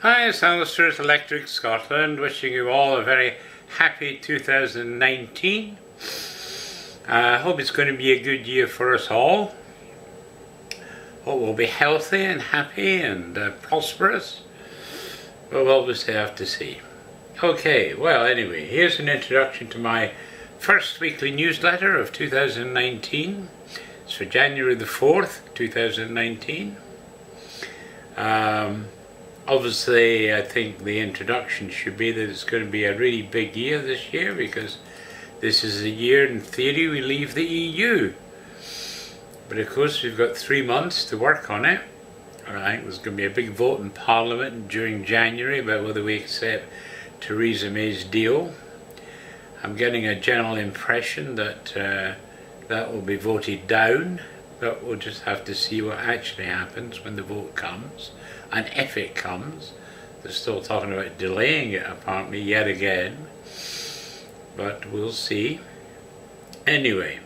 Hi, it's Alistair at Electric Scotland, wishing you all a very happy 2019. I hope it's going to be a good year for us all. Hope we'll be healthy and happy and prosperous, but we'll obviously have to see. Okay, well anyway, here's an introduction to my first weekly newsletter of 2019. It's for January the 4th, 2019. Obviously, I think the introduction should be that it's going to be a really big year this year, because this is the year, in theory, we leave the EU. But of course, we've got 3 months to work on it. I think there's going to be a big vote in Parliament during January about whether we accept Theresa May's deal. I'm getting a general impression that that will be voted down, but we'll just have to see what actually happens when the vote comes. And if it comes, they're still talking about delaying it apparently yet again, but we'll see. Anyway,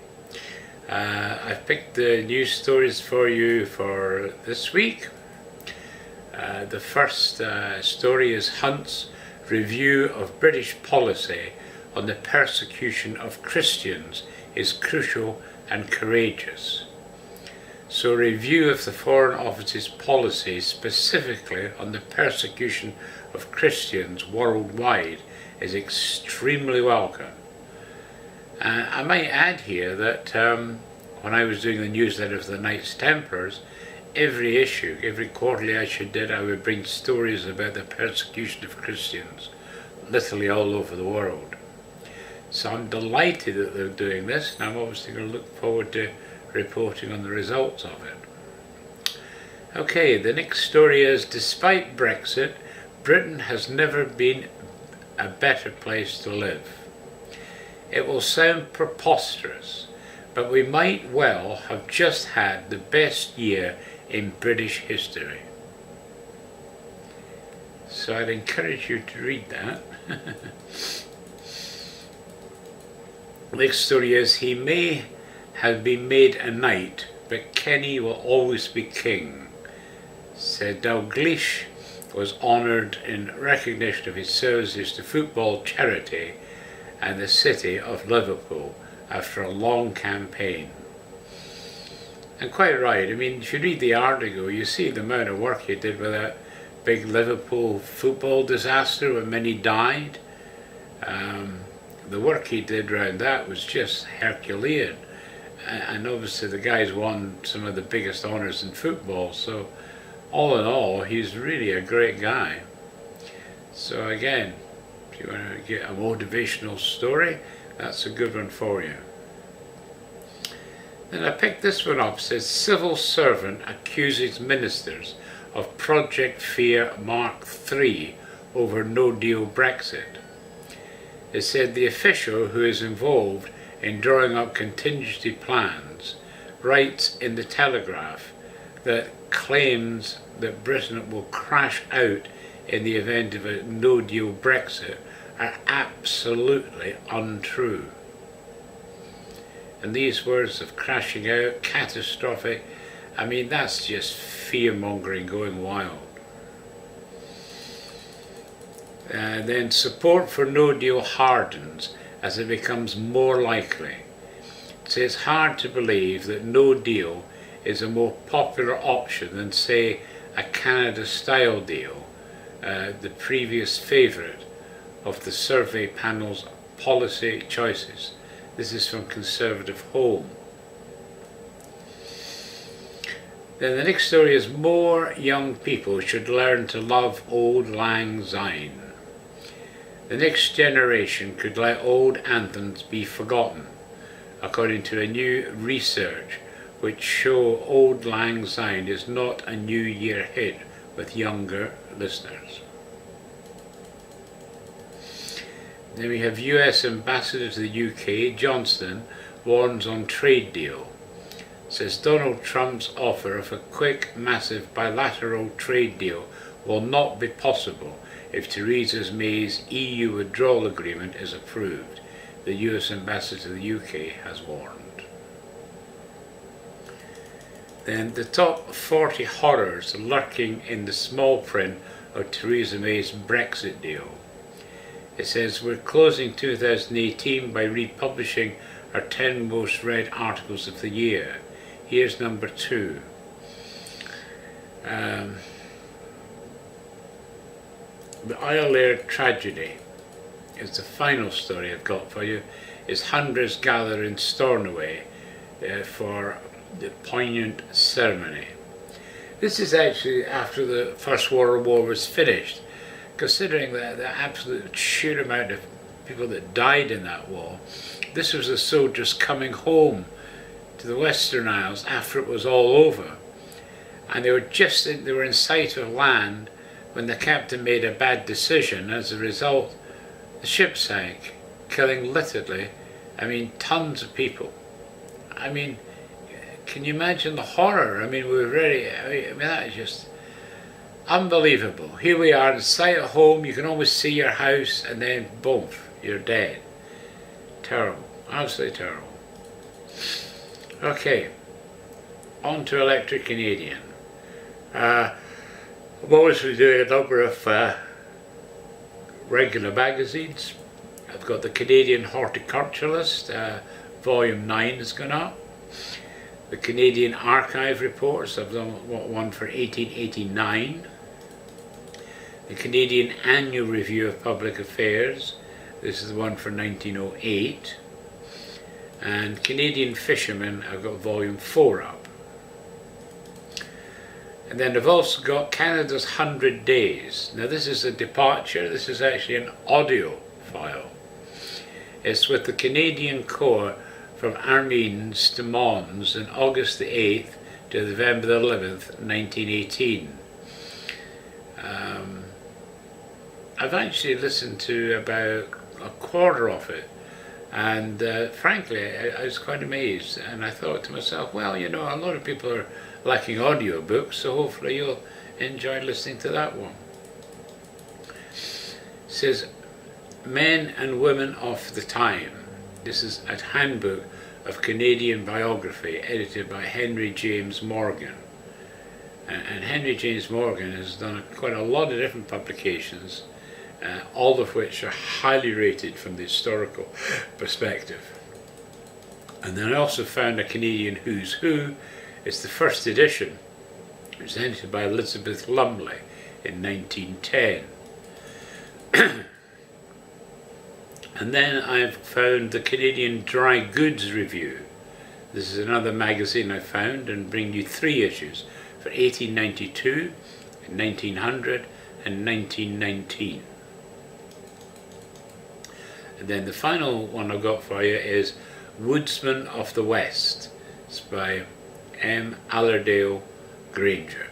I've picked the news stories for you for this week. The first story is Hunt's review of British policy on the persecution of Christians is crucial and courageous. So a review of the Foreign Office's policy specifically on the persecution of Christians worldwide is extremely welcome. I might add here that when I was doing the newsletter of the Knights Templars, every issue, every quarterly issue I would bring stories about the persecution of Christians, literally all over the world. So I'm delighted that they're doing this, and I'm obviously going to look forward to reporting on the results of it. Okay, the next story is, despite Brexit, Britain has never been a better place to live. It will sound preposterous, but we might well have just had the best year in British history. So I'd encourage you to read that. The next story is, he may have been made a knight, but Kenny will always be king. Sir Dalglish was honoured in recognition of his services to football charity and the city of Liverpool after a long campaign. And quite right, I mean, if you read the article, you see the amount of work he did with that big Liverpool football disaster when many died. The work he did around that was just Herculean. And obviously the guy's won some of the biggest honours in football, so all in all, he's really a great guy. So again, if you want to get a motivational story, that's a good one for you. Then I picked this one up. It says, civil servant accuses ministers of Project Fear Mark III over no-deal Brexit. It said the official who is involved in drawing up contingency plans writes in the Telegraph that claims that Britain will crash out in the event of a no-deal Brexit are absolutely untrue. And these words of crashing out, catastrophic, I mean, that's just fear-mongering going wild. Then support for no deal hardens as it becomes more likely. So it's hard to believe that no deal is a more popular option than, say, a Canada-style deal, the previous favourite of the survey panel's policy choices. This is from Conservative Home. Then the next story is, more young people should learn to love Auld Lang Syne. The next generation could let old anthems be forgotten, according to a new research which show Auld Lang Syne is not a New Year hit with younger listeners. Then we have US Ambassador to the UK, Johnston, warns on trade deal. Says Donald Trump's offer of a quick, massive bilateral trade deal will not be possible if Theresa May's EU withdrawal agreement is approved, the US Ambassador to the UK has warned. Then the top 40 horrors lurking in the small print of Theresa May's Brexit deal. It says, we're closing 2018 by republishing our 10 most read articles of the year. Here's number 2. The Isle Air tragedy is the final story I've got for you. Is hundreds gather in Stornoway for the poignant ceremony. This is actually after the First World War was finished. Considering the absolute sheer amount of people that died in that war, this was the soldiers coming home to the Western Isles after it was all over. And they were in sight of land when the captain made a bad decision. As a result, the ship sank, killing literally, tons of people. Can you imagine the horror? That is just unbelievable. Here we are in sight of home, you can almost see your house, and then boom, you're dead. Terrible, absolutely terrible. Okay, on to Electric Canadian. I'm obviously doing a number of regular magazines. I've got the Canadian Horticulturalist, volume 9 has gone up. The Canadian Archive Reports, I've done one for 1889. The Canadian Annual Review of Public Affairs, this is the one for 1908. And Canadian Fisherman, I've got volume 4 up. And then I've also got Canada's 100 Days. Now this is a departure, this is actually an audio file. It's with the Canadian Corps from Amiens to Mons on August the 8th to November the 11th, 1918. I've actually listened to about a quarter of it, and frankly I was quite amazed, and I thought to myself, well, a lot of people are lacking audio books, so hopefully you'll enjoy listening to that one. It says, Men and Women of the Time. This is a handbook of Canadian biography edited by Henry James Morgan. And Henry James Morgan has done quite a lot of different publications, all of which are highly rated from the historical perspective. And then I also found a Canadian Who's Who. It's the first edition. It was edited by Elizabeth Lumley in 1910. And then I've found the Canadian Dry Goods Review. This is another magazine I found, and bring you 3 issues for 1892, 1900 and 1919. And then the final one I've got for you is Woodsman of the West. It's by M. Allerdale Granger.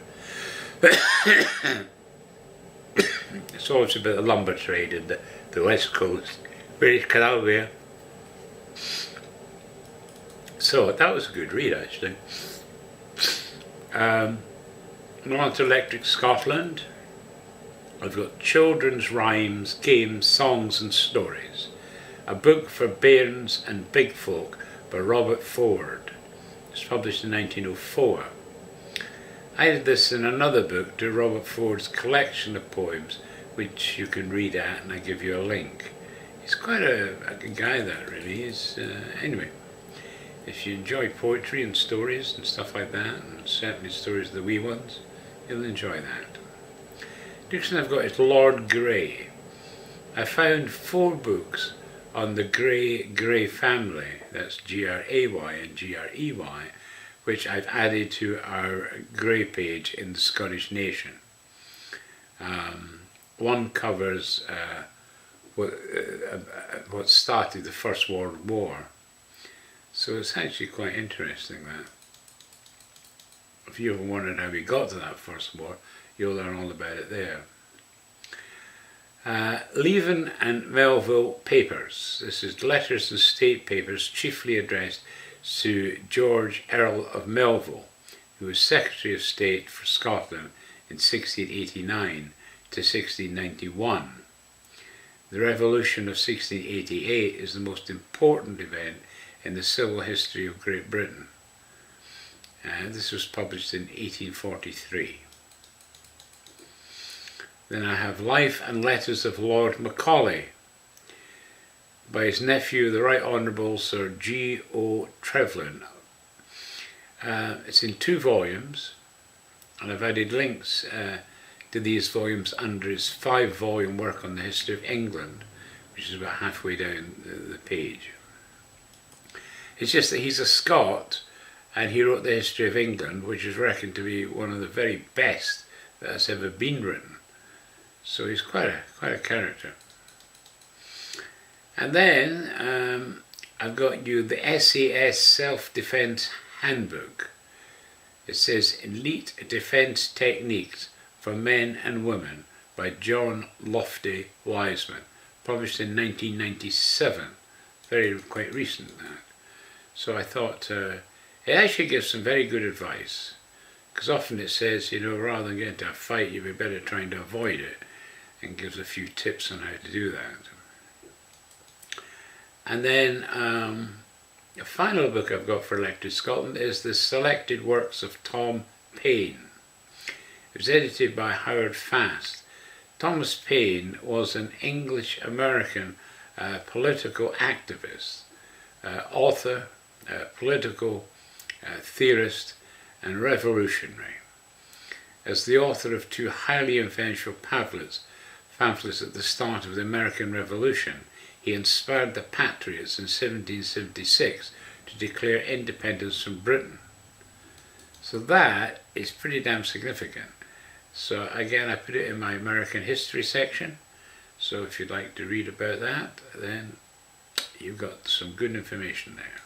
It's always about the lumber trade in the West Coast, British Columbia. So that was a good read, actually. On to Electric Scotland. I've got Children's Rhymes, Games, Songs and Stories. A book for bairns and big folk by Robert Ford. It's published in 1904. I did this in another book to Robert Ford's collection of poems, which you can read at, and I give you a link. He's quite a guy, that really is. Anyway, if you enjoy poetry and stories and stuff like that, and certainly stories of the wee ones, you'll enjoy that. Next one I've got is Lord Grey. I found 4 books on the Grey family, that's G-R-A-Y and G-R-E-Y, which I've added to our Grey page in the Scottish Nation. One covers what started the First World War. So it's actually quite interesting that. If you ever wondered how we got to that First War, you'll learn all about it there. Leven and Melville Papers. This is letters and state papers chiefly addressed to George Earl of Melville, who was Secretary of State for Scotland in 1689 to 1691. The Revolution of 1688 is the most important event in the civil history of Great Britain. This was published in 1843. Then I have Life and Letters of Lord Macaulay by his nephew, the Right Honourable Sir G.O. Trevelyan. It's in 2 volumes, and I've added links to these volumes under his 5-volume work on the history of England, which is about halfway down the page. It's just that he's a Scot, and he wrote the history of England, which is reckoned to be one of the very best that has ever been written. So he's quite a character. And then I've got you the SAS Self-Defense Handbook. It says Elite Defense Techniques for Men and Women by John Lofty Wiseman, published in 1997. Quite recent, that. So I thought it actually gives some very good advice, because often it says, rather than get into a fight, you'd be better trying to avoid it, and gives a few tips on how to do that. And then the final book I've got for Elected Scotland is The Selected Works of Tom Paine. It was edited by Howard Fast. Thomas Paine was an English-American political activist, author, political theorist, and revolutionary. As the author of 2 highly influential pamphlets at the start of the American Revolution, he inspired the Patriots in 1776 to declare independence from Britain. So that is pretty damn significant. So again, I put it in my American history section. So if you'd like to read about that, then you've got some good information there.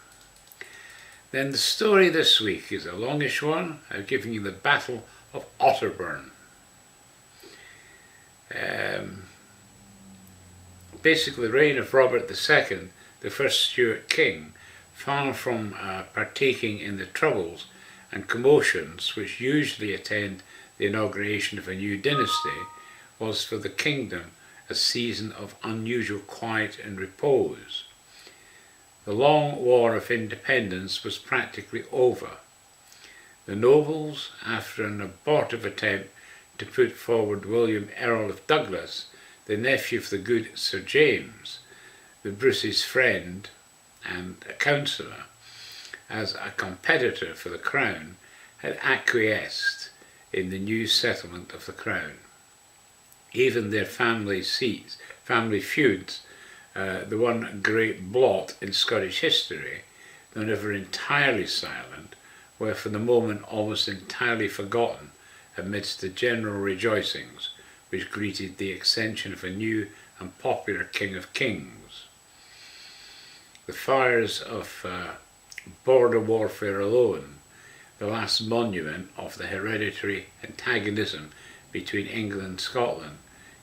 Then the story this week is a longish one. I've given you the Battle of Otterburn. Basically, the reign of Robert II, the first Stuart king, far from partaking in the troubles and commotions which usually attend the inauguration of a new dynasty, was for the kingdom a season of unusual quiet and repose. The long war of independence was practically over. The nobles, after an abortive attempt to put forward William Earl of Douglas, the nephew of the good Sir James, the Bruce's friend and a counsellor, as a competitor for the crown, had acquiesced in the new settlement of the crown. Even their family feuds, the one great blot in Scottish history, though never entirely silent, were for the moment almost entirely forgotten amidst the general rejoicings which greeted the accession of a new and popular King of Kings. The fires of border warfare alone, the last monument of the hereditary antagonism between England and Scotland,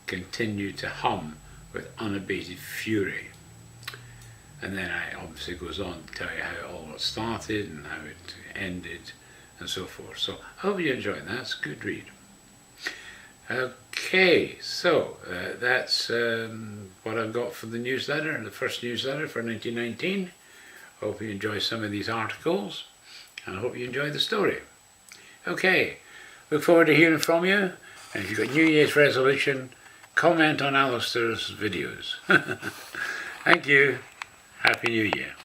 continued to hum with unabated fury. And then it obviously goes on to tell you how it all started and how it ended and so forth. So I hope you enjoyed that. It's a good read. Okay, so that's what I've got for the newsletter, the first newsletter for 1919. Hope you enjoy some of these articles, and I hope you enjoy the story. Okay, look forward to hearing from you, and if you've got New Year's resolution, comment on Alistair's videos. Thank you. Happy New Year.